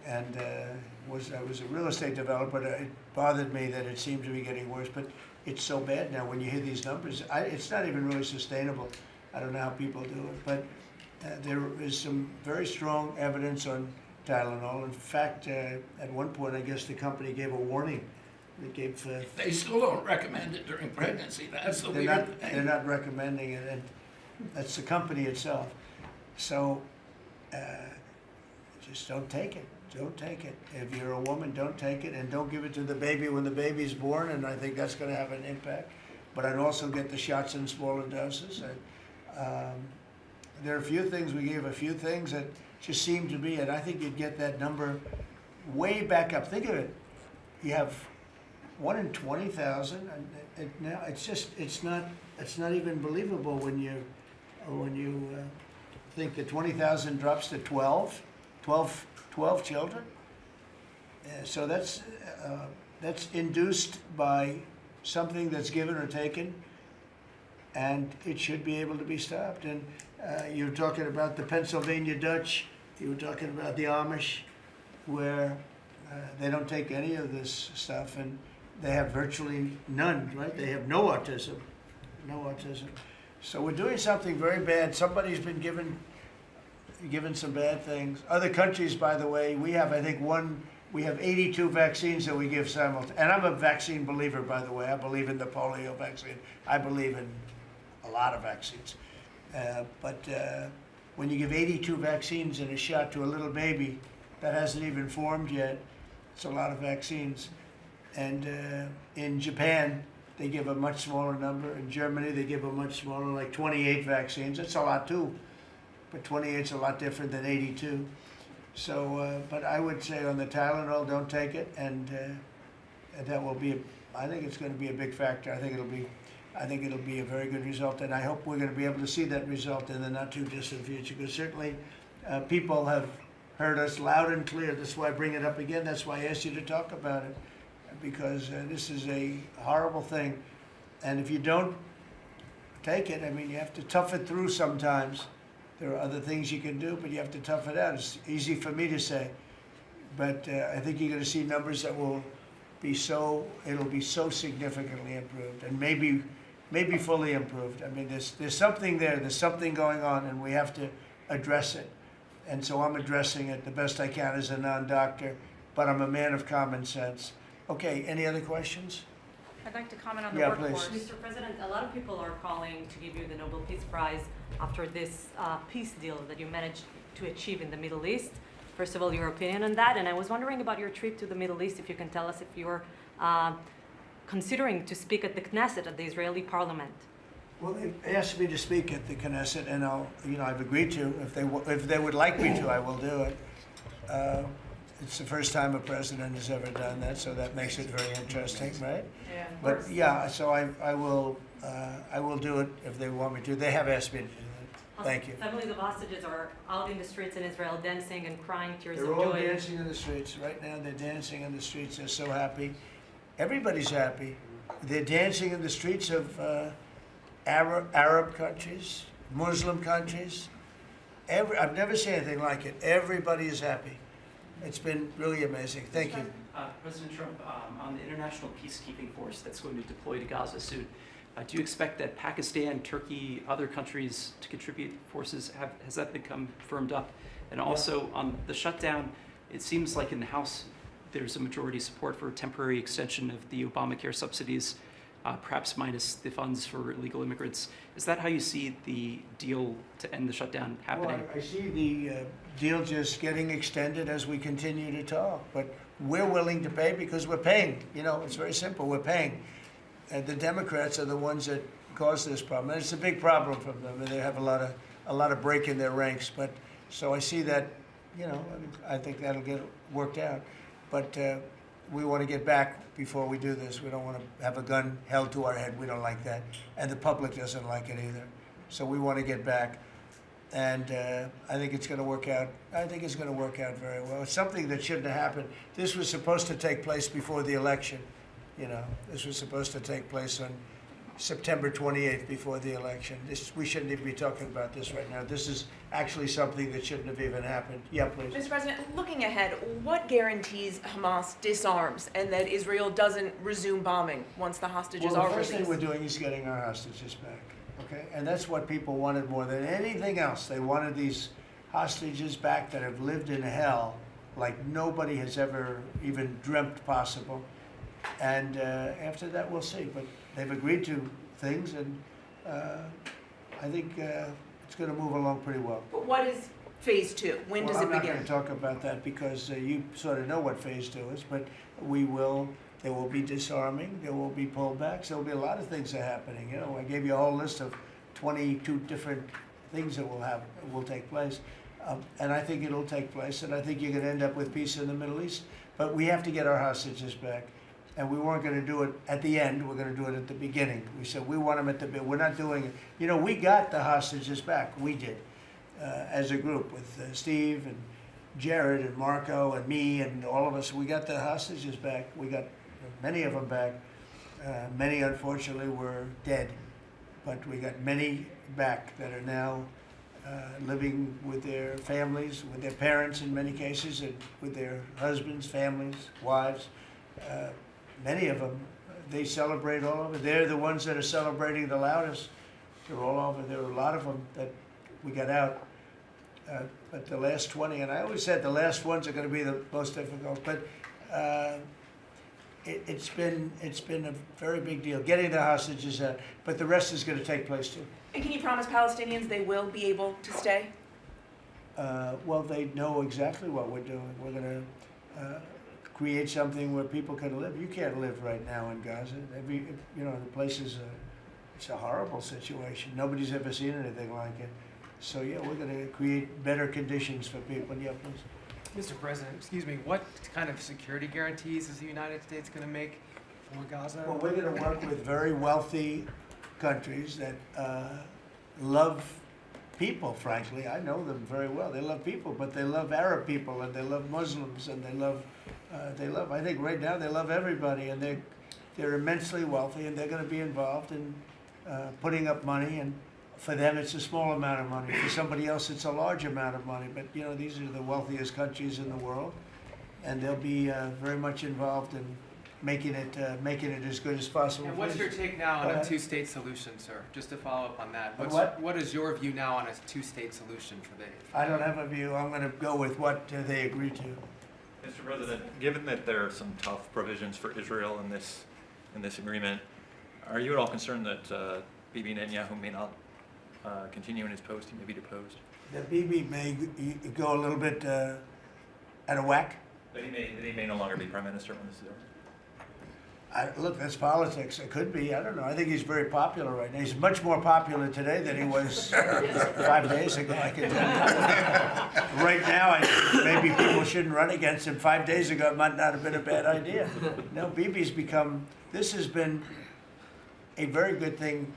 S1: And I was a real estate developer. It bothered me that it seemed to be getting worse, but it's so bad now when you hear these numbers. It's not even really sustainable. I don't know how people do it, but there is some very strong evidence on Tylenol. In fact, at one point, I guess the company gave a warning.
S10: They still don't recommend it during pregnancy. That's the weird thing.
S1: They're not recommending it, and that's the company itself. So just don't take it. Don't take it. If you're a woman, don't take it, and don't give it to the baby when the baby's born, and I think that's going to have an impact. But I'd also get the shots in smaller doses. There are a few things, we gave a few things that just seem to be, and I think you'd get that number way back up. Think of it. You have 1 in 20,000, and now it's not even believable when you think that 20,000 drops to 12 children. So that's induced by something that's given or taken, and it should be able to be stopped. And you're talking about the Pennsylvania Dutch, you were talking about the Amish, where they don't take any of this stuff, and they have virtually none, right? They have no autism. So we're doing something very bad. Somebody's been given some bad things. Other countries, by the way, we have, I think, we have 82 vaccines that we give simultaneously. And I'm a vaccine believer, by the way. I believe in the polio vaccine. I believe in a lot of vaccines. But when you give 82 vaccines in a shot to a little baby that hasn't even formed yet, it's a lot of vaccines. And in Japan, they give a much smaller number. In Germany, they give a much smaller, like 28 vaccines. That's a lot too, but 28 is a lot different than 82. So, but I would say on the Tylenol, don't take it, and that will be. I think it's going to be a big factor. I think it'll be a very good result, and I hope we're going to be able to see that result in the not too distant future. Because certainly, people have heard us loud and clear. That's why I bring it up again. That's why I asked you to talk about it. Because this is a horrible thing, and if you don't take it, I mean, you have to tough it through sometimes. There are other things you can do, but you have to tough it out. It's easy for me to say, but I think you're going to see numbers that will be it'll be so significantly improved, and maybe fully improved. I mean, there's something there, there's something going on, and we have to address it. And so I'm addressing it the best I can as a non-doctor, but I'm a man of common sense. Okay, any other questions?
S11: I'd like to comment on the
S1: Yeah,
S11: workforce.
S1: please.
S12: Mr. President, a lot of people are calling to give you the Nobel Peace Prize after this peace deal that you managed to achieve in the Middle East. First of all, your opinion on that, and I was wondering about your trip to the Middle East, if you can tell us if you're considering to speak at the Knesset, at the Israeli parliament.
S1: Well, they asked me to speak at the Knesset, and I've agreed to. If they would like me to, I will do it. It's the first time a president has ever done that, so that makes it very interesting, right?
S12: Yeah.
S1: But yeah, so I will do it if they want me to. They have asked me to do that. Thank you.
S12: Families of hostages are out in the streets in Israel dancing and crying tears
S1: They're
S12: of
S1: all
S12: joy.
S1: dancing in the streets right now. They're dancing in the streets. They're so happy. Everybody's happy. They're dancing in the streets of Arab countries, Muslim countries. I've never seen anything like it. Everybody is happy. It's been really amazing. Thank you.
S13: President Trump, on the international peacekeeping force that's going to deploy to Gaza soon, do you expect that Pakistan, Turkey, other countries to contribute forces? Has that become firmed up? And also on the shutdown, it seems like in the House there's a majority support for a temporary extension of the Obamacare subsidies, perhaps minus the funds for illegal immigrants. Is that how you see the deal to end the shutdown happening?
S1: Well, I see the deal just getting extended as we continue to talk, but we're willing to pay because we're paying. It's very simple. We're paying. And the Democrats are the ones that caused this problem. And it's a big problem for them. And they have a lot of break in their ranks. But so I see that, I think that'll get worked out. But we want to get back before we do this. We don't want to have a gun held to our head. We don't like that. And the public doesn't like it either. So we want to get back. And I think it's going to work out. I think it's going to work out very well. It's something that shouldn't have happened. This was supposed to take place before the election. This was supposed to take place on September 28th before the election. We shouldn't even be talking about this right now. This is actually something that shouldn't have even happened. Yeah, please.
S14: Mr. President, looking ahead, what guarantees Hamas disarms and that Israel doesn't resume bombing once the hostages are
S1: The first
S14: released?
S1: thing we're doing is getting our hostages back, okay? And that's what people wanted more than anything else. They wanted these hostages back that have lived in hell like nobody has ever even dreamt possible. And after that, we'll see. But they've agreed to things, and I think it's going to move along pretty well.
S14: But what is phase two? When does it
S1: I'm not
S14: begin?
S1: going to talk about that because you sort of know what phase two is, but there will be disarming, there will be pullbacks, there will be a lot of things that are happening. I gave you a whole list of 22 different things that will take place. And I think it'll take place, and I think you're going to end up with peace in the Middle East. But we have to get our hostages back. And we weren't going to do it at the end. We're going to do it at the beginning. We said we want them at the beginning. We're not doing it. We got the hostages back. We did, as a group with Steve and Jared and Marco and me and all of us. We got the hostages back. We got many of them back. Many, unfortunately, were dead. But we got many back that are now living with their families, with their parents in many cases, and with their husbands, families, wives. Many of them, they celebrate all over. They're the ones that are celebrating the loudest. They're all over. There are a lot of them that we got out. But the last 20, and I always said the last ones are going to be the most difficult. But it's been a very big deal getting the hostages out. But the rest is going to take place too.
S14: And can you promise Palestinians they will be able to stay?
S1: Well, they know exactly what we're doing. We're going to create something where people can live. You can't live right now in Gaza. The place is it's a horrible situation. Nobody's ever seen anything like it. So yeah, we're going to create better conditions for people. Yeah, please.
S15: Mr. President, excuse me, what kind of security guarantees is the United States going to make for Gaza?
S1: Well, we're going to work with very wealthy countries that love people, frankly. I know them very well. They love people, but they love Arab people, and they love Muslims, and they love, I think right now they love everybody, and they're immensely wealthy, and they're going to be involved in putting up money, and for them it's a small amount of money. For somebody else it's a large amount of money, but these are the wealthiest countries in the world, and they'll be very much involved in making it as good as possible.
S15: And what's your take now on a two-state solution, sir? Just to follow up on that. What is your view now on a two-state solution for the?
S1: I don't have a view. I'm going to go with what they agree to.
S16: Mr. President, given that there are some tough provisions for Israel in this
S11: in this agreement. Are you at all concerned that Bibi Netanyahu may not continue in his post? He may be deposed.
S1: That Bibi may go a little bit out of whack.
S11: That he may no longer be prime minister when this is over.
S1: Look, that's politics. It could be. I don't know. I think he's very popular right now. He's much more popular today than he was 5 days ago. I can tell you. Right now, I think maybe people shouldn't run against him. 5 days ago, it might not have been a bad idea. No, Bibi's become. This has been a very good thing.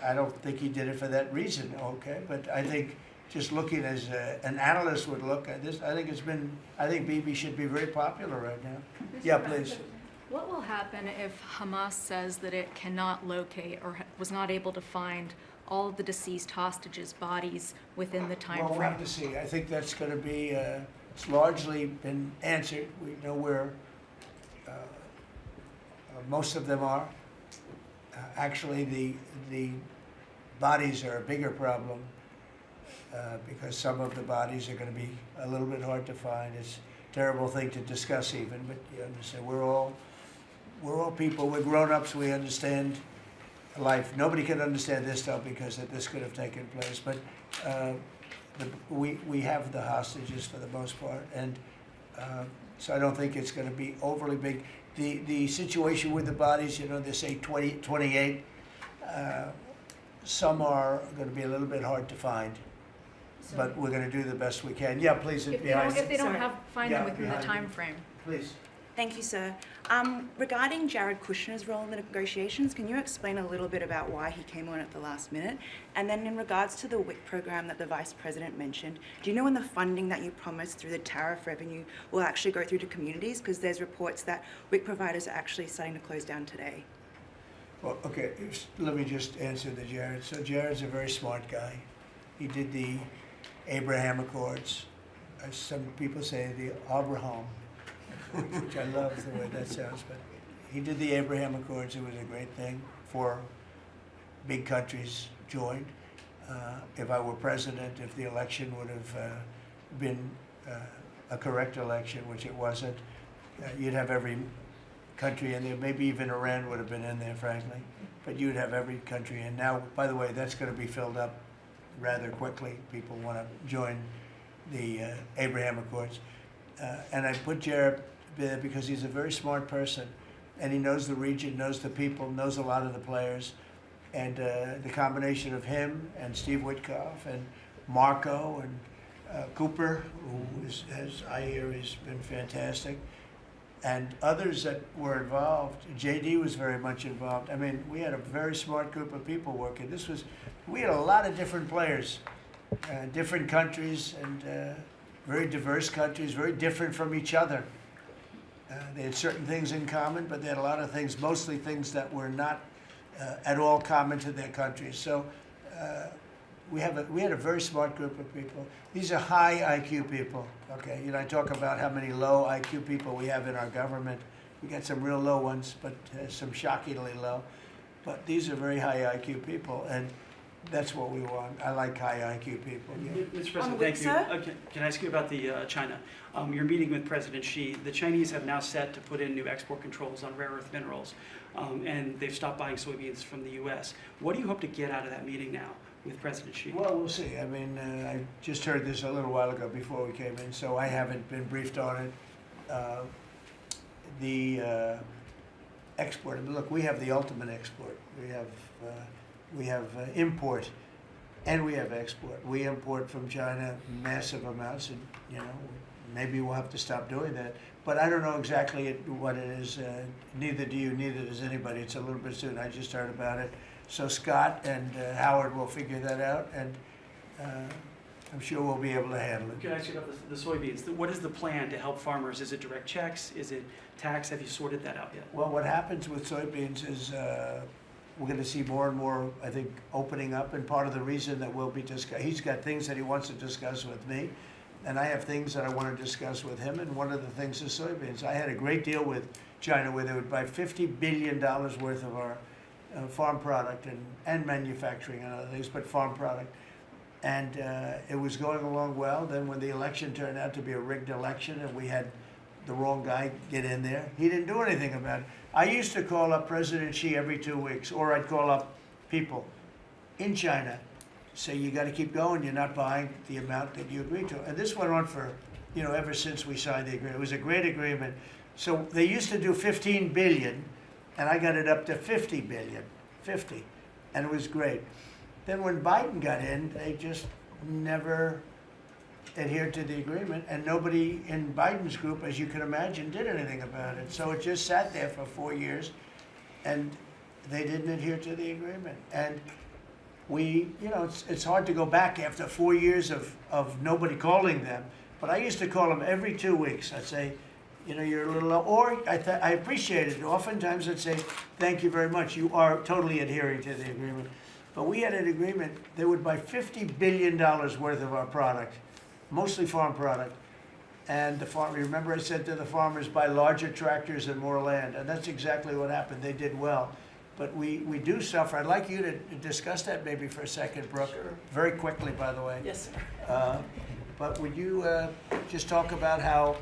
S1: I don't think he did it for that reason. Okay, but I think just looking as an analyst would look at this, I think Bibi should be very popular right now. Yeah, please.
S16: What will happen if Hamas says that it cannot locate or was not able to find all of the deceased hostages' bodies within the time
S1: frame? Well, we'll have to see. I think that's going to be, it's largely been answered. We know where most of them are. Actually, the bodies are a bigger problem because some of the bodies are going to be a little bit hard to find. It's a terrible thing to discuss even, but you understand, we're all people, we're grown-ups, we understand life. Nobody can understand this stuff because this could have taken place, but we have the hostages for the most part, and so I don't think it's going to be overly big. The situation with the bodies, you know, they say 28. Some are going to be a little bit hard to find, but we're going to do the best we can. Yeah, please.
S16: If they don't find them within the time frame.
S1: Please.
S17: Thank you, sir. Regarding Jared Kushner's role in the negotiations, can you explain a little bit about why he came on at the last minute? And then in regards to the WIC program that the Vice President mentioned, do you know when the funding that you promised through the tariff revenue will actually go through to communities? Because there's reports that WIC providers are actually starting to close down today.
S1: Well, okay, let me just answer the Jared. So Jared's a very smart guy. He did the Abraham Accords. Some people say the Abraham, which I love the way that sounds, but he did the Abraham Accords. It was a great thing. 4 big countries joined. If I were president, if the election would have been a correct election, which it wasn't, you'd have every country in there. Maybe even Iran would have been in there, frankly. But you'd have every country in. Now, by the way, that's going to be filled up rather quickly. People want to join the Abraham Accords. And I put Jared there because he's a very smart person. And he knows the region, knows the people, knows a lot of the players. And the combination of him and Steve Witkoff and Marco and Cooper, who is, as I hear, has been fantastic. And others that were involved, JD was very much involved. I mean, we had a very smart group of people working. We had a lot of different players, different countries, and very diverse countries, very different from each other. They had certain things in common, but they had a lot of things, mostly things that were not at all common to their countries. So we had a very smart group of people. These are high IQ people, okay? You know, I talk about how many low IQ people we have in our government. We got some real low ones, but some shockingly low. But these are very high IQ people, and that's what we want. I like high IQ people. Yeah.
S18: Mr. President, thank you. Can I ask you about the China? You're meeting with President Xi. The Chinese have now set to put in new export controls on rare earth minerals, and they've stopped buying soybeans from the U.S. What do you hope to get out of that meeting now with President Xi?
S1: Well, we'll see. I mean, I just heard this a little while ago before we came in, so I haven't been briefed on it. The export, I mean, look, we have the ultimate export. We have import, and we have export. We import from China massive amounts, and you know, maybe we'll have to stop doing that. But I don't know exactly what it is. Neither do you. Neither does anybody. It's a little bit soon. I just heard about it. So Scott and Howard will figure that out, and I'm sure we'll be able to handle it.
S18: Can I ask you about the soybeans? What is the plan to help farmers? Is it direct checks? Is it tax? Have you sorted that out yet?
S1: Well, what happens with soybeans is we're going to see more and more, I think, opening up, and part of the reason that we'll be discussing, he's got things that he wants to discuss with me, and I have things that I want to discuss with him, and one of the things is soybeans. I had a great deal with China where they would buy $50 billion worth of our farm product and manufacturing and other things, but farm product. And it was going along well. Then when the election turned out to be a rigged election and we had the wrong guy get in there. He didn't do anything about it. I used to call up President Xi every 2 weeks, or I'd call up people in China, say, you got to keep going, you're not buying the amount that you agreed to. And this went on for, ever since we signed the agreement. It was a great agreement. So they used to do 15 billion, and I got it up to 50 billion, 50, and it was great. Then when Biden got in, they just never adhered to the agreement, and nobody in Biden's group, as you can imagine, did anything about it. So it just sat there for 4 years, and they didn't adhere to the agreement. And we, it's hard to go back after 4 years of nobody calling them, but I used to call them every 2 weeks. I'd say, you're a little low, or I appreciate it. Oftentimes I'd say, thank you very much, you are totally adhering to the agreement. But we had an agreement, they would buy $50 billion worth of our product, mostly farm product. And the farm, remember I said to the farmers, buy larger tractors and more land. And that's exactly what happened. They did well. But we do suffer. I'd like you to discuss that maybe for a second, Brooke.
S14: Sure.
S1: Very quickly, by the way.
S14: Yes, sir.
S1: But would you just talk about how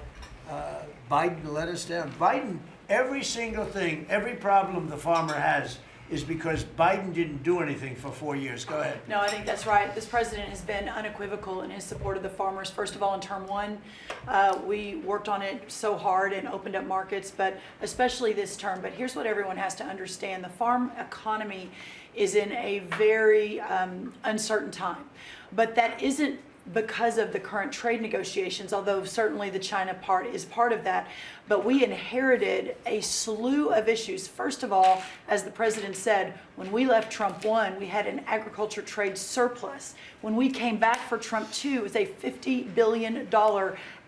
S1: Biden let us down? Biden, every single thing, every problem the farmer has is because Biden didn't do anything for 4 years. Go ahead.
S19: No, I think that's right. This president has been unequivocal in his support of the farmers. First of all, in term one, we worked on it so hard and opened up markets, but especially this term. But here's what everyone has to understand. The farm economy is in a very uncertain time. But that isn't because of the current trade negotiations, although certainly the China part is part of that. But we inherited a slew of issues. First of all, as the president said, when we left Trump 1, we had an agriculture trade surplus. When we came back for Trump 2, it was a $50 billion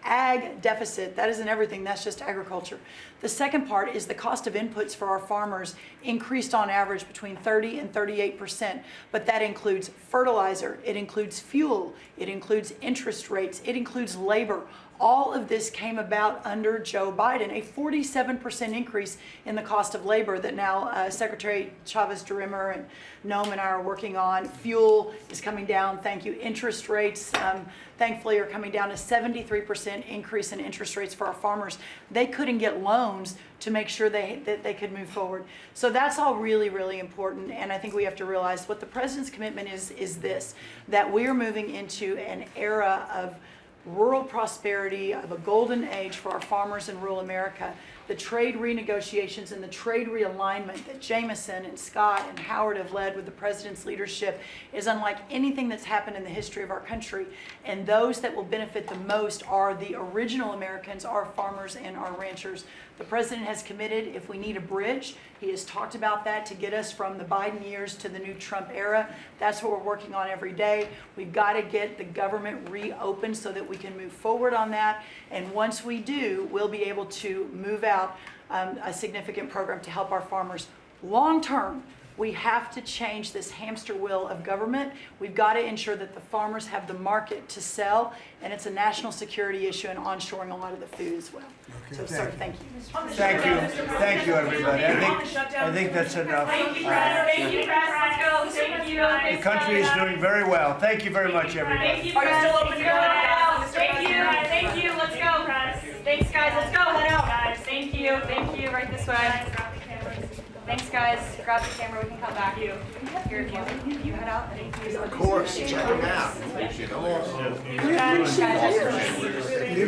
S19: ag deficit. That isn't everything, that's just agriculture. The second part is the cost of inputs for our farmers increased on average between 30 and 38%, but that includes fertilizer, it includes fuel, it includes interest rates, it includes labor. All of this came about under Joe Biden, a 47% increase in the cost of labor that now Secretary Chavez-DeRimmer and Noam and I are working on. Fuel is coming down, thank you. Interest rates, thankfully, are coming down to 73% increase in interest rates for our farmers. They couldn't get loans to make sure that they could move forward. So that's all really, really important. And I think we have to realize what the president's commitment is this, that we are moving into an era of rural prosperity, of a golden age for our farmers in rural America. The trade renegotiations and the trade realignment that Jameson and Scott and Howard have led with the president's leadership is unlike anything that's happened in the history of our country. And those that will benefit the most are the original Americans, our farmers and our ranchers. The president has committed, if we need a bridge, he has talked about that to get us from the Biden years to the new Trump era. That's what we're working on every day. We've got to get the government reopened so that we can move forward on that. And once we do, we'll be able to move out a significant program to help our farmers. Long term, we have to change this hamster wheel of government. We've got to ensure that the farmers have the market to sell, and it's a national security issue and onshoring a lot of the food as well.
S1: Okay,
S19: So, sir, thank you.
S1: Thank you, everybody. I think that's enough.
S20: Thank you, Press. Thank you, Press. Let's go. Thank you.
S1: The country is doing very well. Thank you very much, everybody.
S20: Thank you, Press. Still open to go out. Thank you. Thank you. Let's go, Press. Thanks, guys. Let's go. Head out, guys. Thank you. Thank you. Right this way. Thanks, guys. Grab the camera. We can come back. You head out.
S10: Of course. Check them out.
S1: You